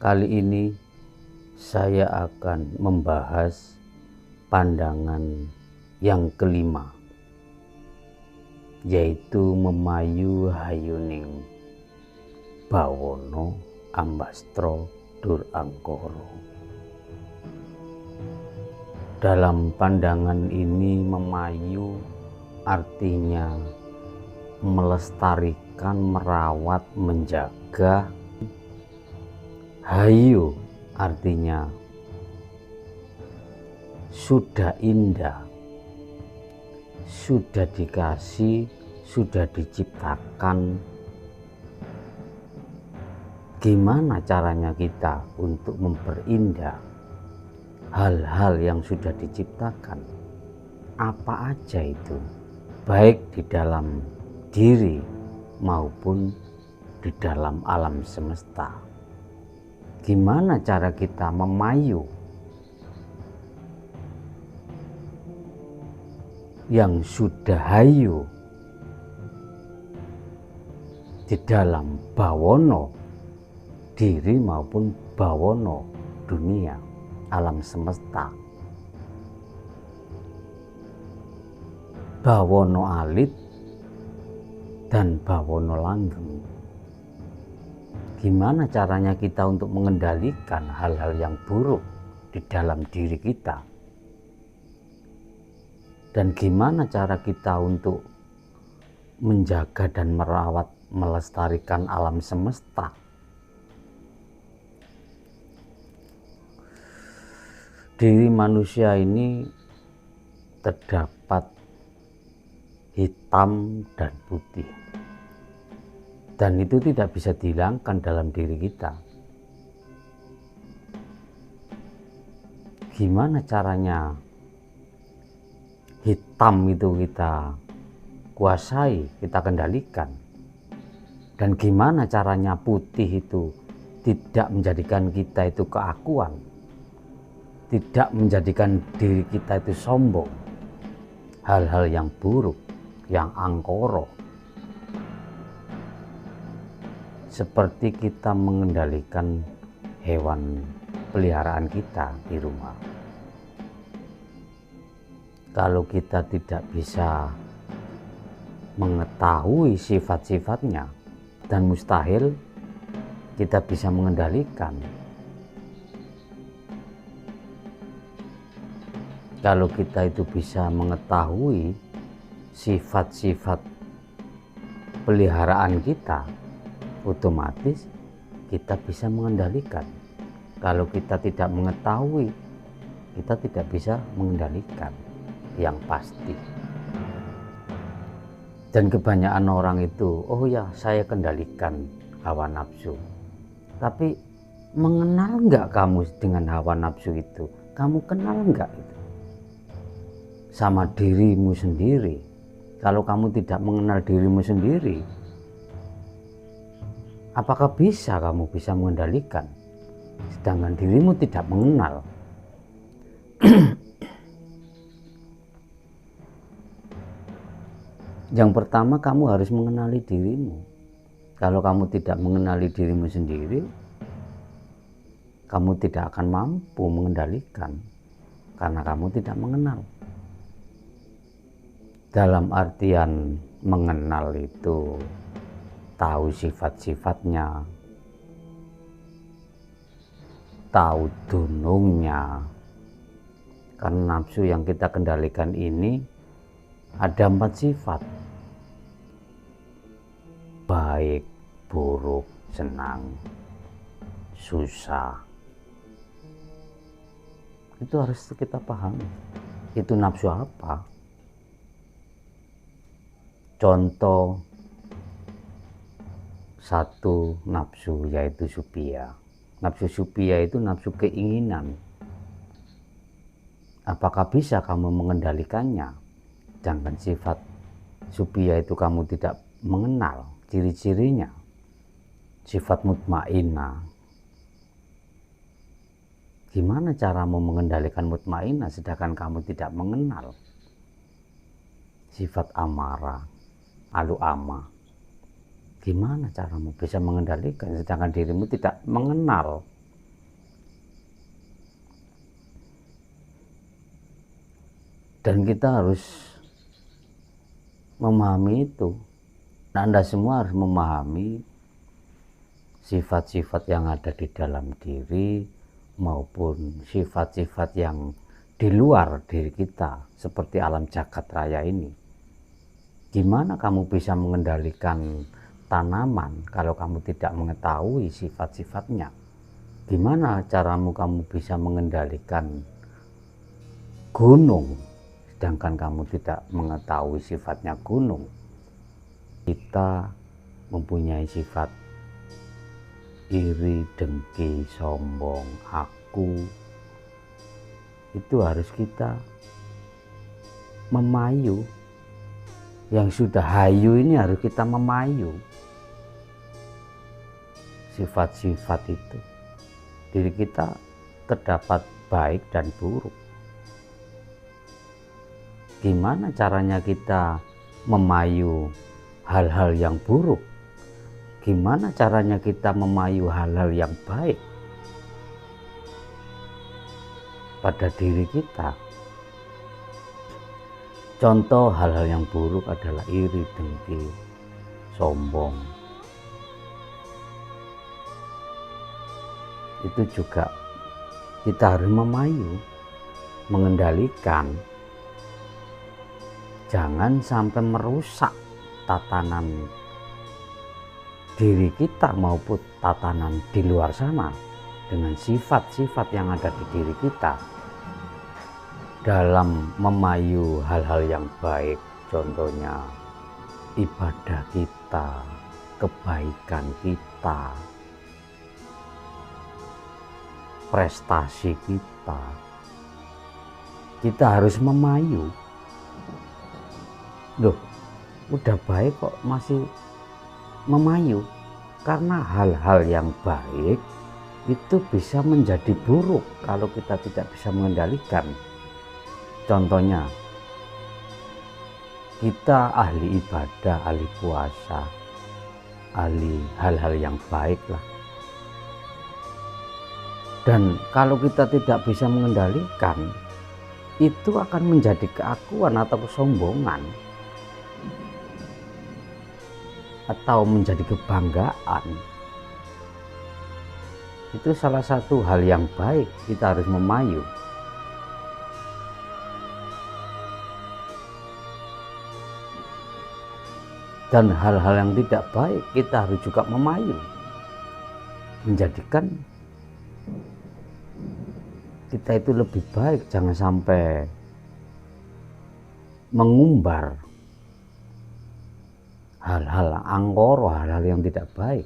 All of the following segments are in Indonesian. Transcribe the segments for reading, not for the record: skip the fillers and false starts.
Kali ini saya akan membahas pandangan yang kelima, yaitu memayu hayuning bawono ambastro dur angkoro. Dalam pandangan ini, memayu artinya melestarikan, merawat, menjaga. Hayu artinya sudah indah, sudah dikasih, sudah diciptakan. Gimana caranya kita untuk memperindah hal-hal yang sudah diciptakan? Apa aja itu, baik di dalam diri maupun di dalam alam semesta. Gimana cara kita memayu yang sudah hayu di dalam bawono diri maupun bawono dunia, alam semesta. Bawono alit dan bawono langgeng. Gimana caranya kita untuk mengendalikan hal-hal yang buruk di dalam diri kita? Dan gimana cara kita untuk menjaga dan merawat, melestarikan alam semesta? Diri manusia ini terdapat hitam dan putih. Dan itu tidak bisa dihilangkan dalam diri kita. Gimana caranya hitam itu kita kuasai, kita kendalikan? Dan gimana caranya putih itu tidak menjadikan kita itu keakuan, tidak menjadikan diri kita itu sombong, hal-hal yang buruk, yang angkoro. Seperti kita mengendalikan hewan peliharaan kita di rumah. Kalau kita tidak bisa mengetahui sifat-sifatnya, dan mustahil kita bisa mengendalikan. Kalau kita itu bisa mengetahui sifat-sifat peliharaan kita, otomatis kita bisa mengendalikan. Kalau kita tidak mengetahui, kita tidak bisa mengendalikan yang pasti. Dan kebanyakan orang itu, oh ya, saya kendalikan hawa nafsu. Tapi mengenal enggak kamu dengan hawa nafsu itu? Kamu kenal enggak itu sama dirimu sendiri? Kalau kamu tidak mengenal dirimu sendiri, apakah bisa kamu bisa mengendalikan? Sedangkan dirimu tidak mengenal. Yang pertama, kamu harus mengenali dirimu. Kalau kamu tidak mengenali dirimu sendiri, kamu tidak akan mampu mengendalikan, karena kamu tidak mengenal. Dalam artian mengenal itu tahu sifat-sifatnya, tahu dunungnya. Karena nafsu yang kita kendalikan ini ada 4 sifat: baik, buruk, senang, susah. Itu harus kita pahami. Itu nafsu apa? Contoh satu nafsu, yaitu supia. Nafsu supia itu nafsu keinginan. Apakah bisa kamu mengendalikannya? Jangan sifat supia itu kamu tidak mengenal ciri-cirinya. Sifat mutmainnah. Gimana caramu mengendalikan mutmainnah sedangkan kamu tidak mengenal sifat amarah, alu ama? Gimana caramu bisa mengendalikan sedangkan dirimu tidak mengenal Dan kita harus memahami itu. Nah, Anda semua harus memahami sifat-sifat yang ada di dalam diri maupun sifat-sifat yang di luar diri kita, seperti alam jagat raya ini. Gimana kamu bisa mengendalikan tanaman kalau kamu tidak mengetahui sifat-sifatnya? Gimana caramu kamu bisa mengendalikan gunung sedangkan kamu tidak mengetahui sifatnya gunung? Kita mempunyai sifat iri, dengki, sombong, aku. Itu harus kita memayu. Yang sudah hayu ini harus kita memayu. Sifat-sifat itu. Diri kita terdapat baik dan buruk. Gimana caranya kita memayu hal-hal yang buruk? Gimana caranya kita memayu hal-hal yang baik pada diri kita? Contoh hal-hal yang buruk adalah iri, dengki, sombong. Itu juga kita harus memayu, mengendalikan. Jangan sampai merusak tatanan diri kita maupun tatanan di luar sana dengan sifat-sifat yang ada di diri kita. Dalam memayu hal-hal yang baik, contohnya ibadah kita, kebaikan kita, prestasi kita harus memayu. Loh, udah baik kok masih memayu? Karena hal-hal yang baik itu bisa menjadi buruk kalau kita tidak bisa mengendalikan. Contohnya, kita ahli ibadah, ahli puasa, ahli hal-hal yang baik lah. Dan kalau kita tidak bisa mengendalikan, itu akan menjadi keakuan atau kesombongan, atau menjadi kebanggaan. Itu salah satu hal yang baik, kita harus memayu. Dan hal-hal yang tidak baik kita harus juga memayu, menjadikan kita itu lebih baik. Jangan sampai mengumbar hal-hal angkoro, hal-hal yang tidak baik,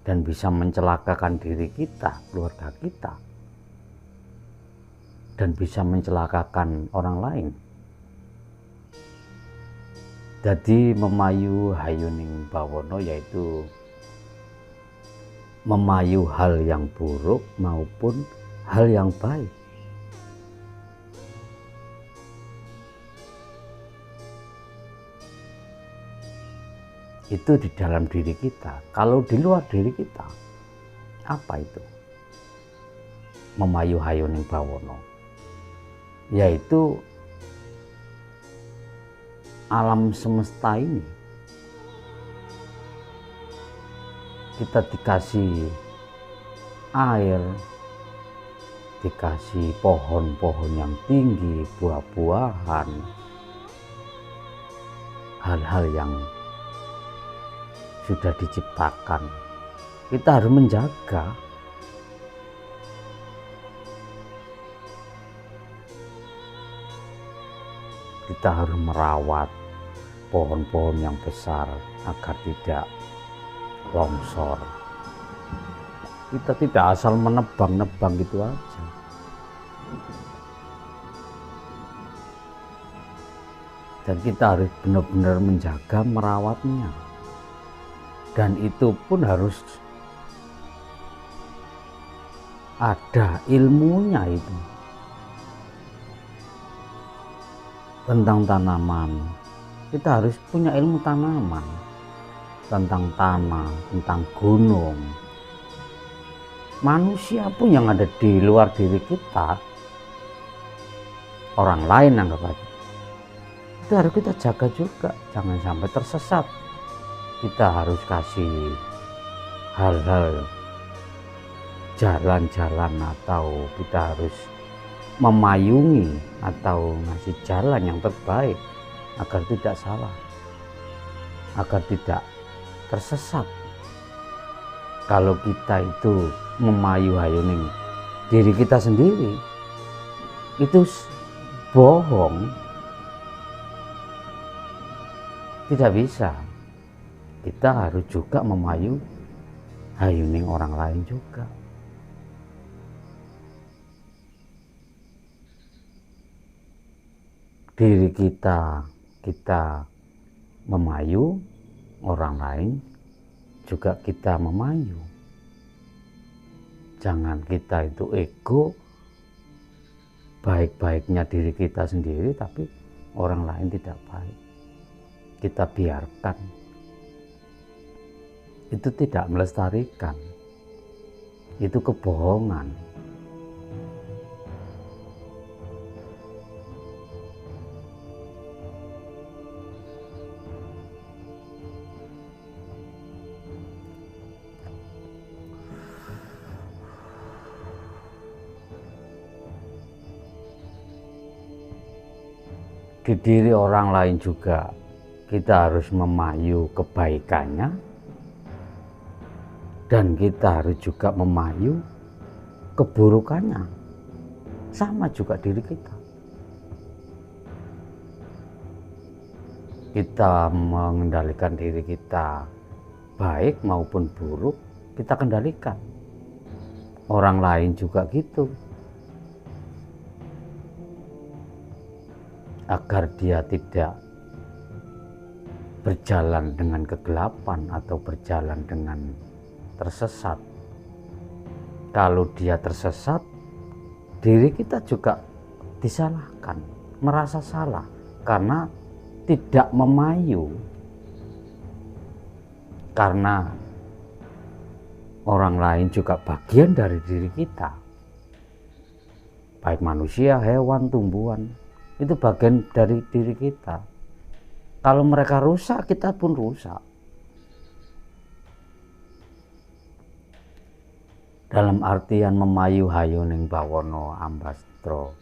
dan bisa mencelakakan diri kita, keluarga kita, dan bisa mencelakakan orang lain. Jadi memayu hayuning bawono, yaitu memayu hal yang buruk maupun hal yang baik. Itu di dalam diri kita. Kalau di luar diri kita, apa itu? Memayu hayuning bawono, yaitu alam semesta ini. Kita dikasih air, dikasih pohon-pohon yang tinggi, buah-buahan, hal-hal yang sudah diciptakan. Kita harus menjaga. Kita harus merawat pohon-pohon yang besar agar tidak longsor. Kita tidak asal menebang-nebang gitu aja. Dan kita harus benar-benar menjaga, merawatnya. Dan itu pun harus ada ilmunya itu. Tentang tanaman, kita harus punya ilmu tanaman, tentang tanah, tentang gunung. Manusia pun yang ada di luar diri kita orang lain anggap aja. Itu harus kita jaga juga, jangan sampai tersesat. Kita harus kasih hal-hal jalan-jalan, atau kita harus memayungi atau ngasih jalan yang terbaik agar tidak salah, agar tidak tersesat. Kalau kita itu memayu-hayuning diri kita sendiri, itu bohong. Tidak bisa. Kita harus juga memayu-hayuning orang lain juga. Diri kita memayu, orang lain juga kita memayu. Jangan kita itu ego, baik-baiknya diri kita sendiri tapi orang lain tidak baik, kita biarkan. Itu tidak melestarikan, itu kebohongan. Di diri orang lain juga kita harus memayu kebaikannya, dan kita harus juga memayu keburukannya. Sama juga diri kita. Kita mengendalikan diri kita, baik maupun buruk, kita kendalikan. Orang lain juga gitu. Agar dia tidak berjalan dengan kegelapan atau berjalan dengan tersesat. Kalau dia tersesat, diri kita juga disalahkan, merasa salah karena tidak memayu. Karena orang lain juga bagian dari diri kita, baik manusia, hewan, tumbuhan, itu bagian dari diri kita. Kalau mereka rusak, kita pun rusak. Dalam artian memayu hayuning bawono ambastro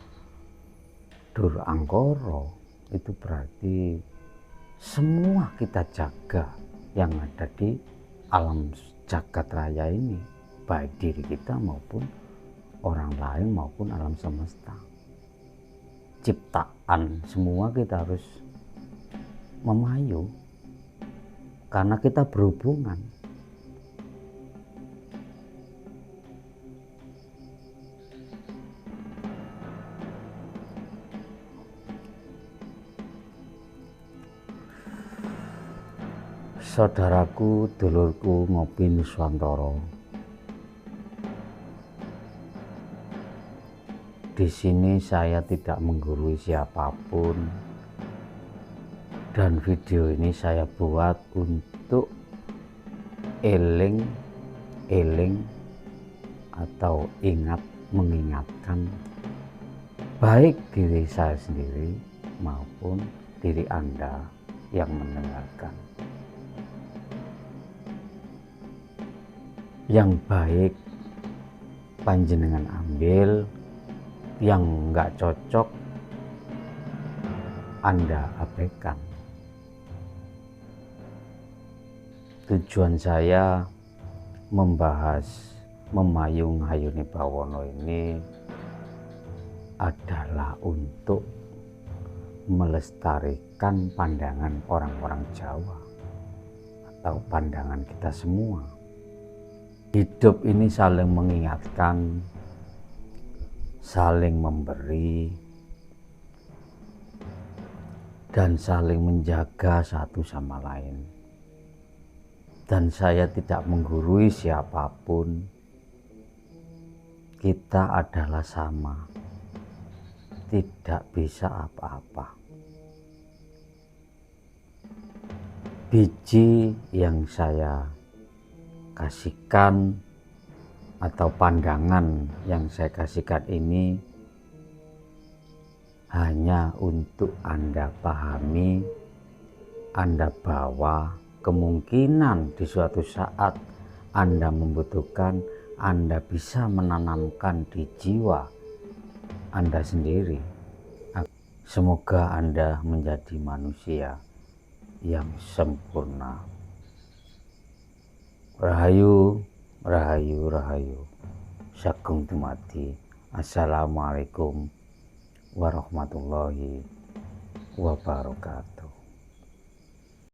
dur angkoro, itu berarti semua kita jaga yang ada di alam jagat raya ini, baik diri kita maupun orang lain maupun alam semesta. Ciptaan semua kita harus memayu karena kita berhubungan. Saudaraku, dulurku ngopi Nuswantara. Di sini saya tidak menggurui siapapun, dan video ini saya buat untuk eling atau mengingatkan baik diri saya sendiri maupun diri Anda yang mendengarkan. Yang baik panjenengan ambil, yang enggak cocok Anda abaikan. Tujuan saya membahas memayung hayuni bawono ini adalah untuk melestarikan pandangan orang-orang Jawa atau pandangan kita semua. Hidup ini saling mengingatkan, saling memberi, dan saling menjaga satu sama lain. Dan saya tidak menggurui siapapun, kita adalah sama, tidak bisa apa-apa. Biji yang saya kasihkan atau pandangan yang saya kasihkan ini hanya untuk Anda pahami, Anda bawa, kemungkinan di suatu saat Anda membutuhkan, Anda bisa menanamkan di jiwa Anda sendiri. Semoga Anda menjadi manusia yang sempurna. Rahayu, rahayu, rahayu. Sagung dumadi. Assalamualaikum warahmatullahi wabarakatuh.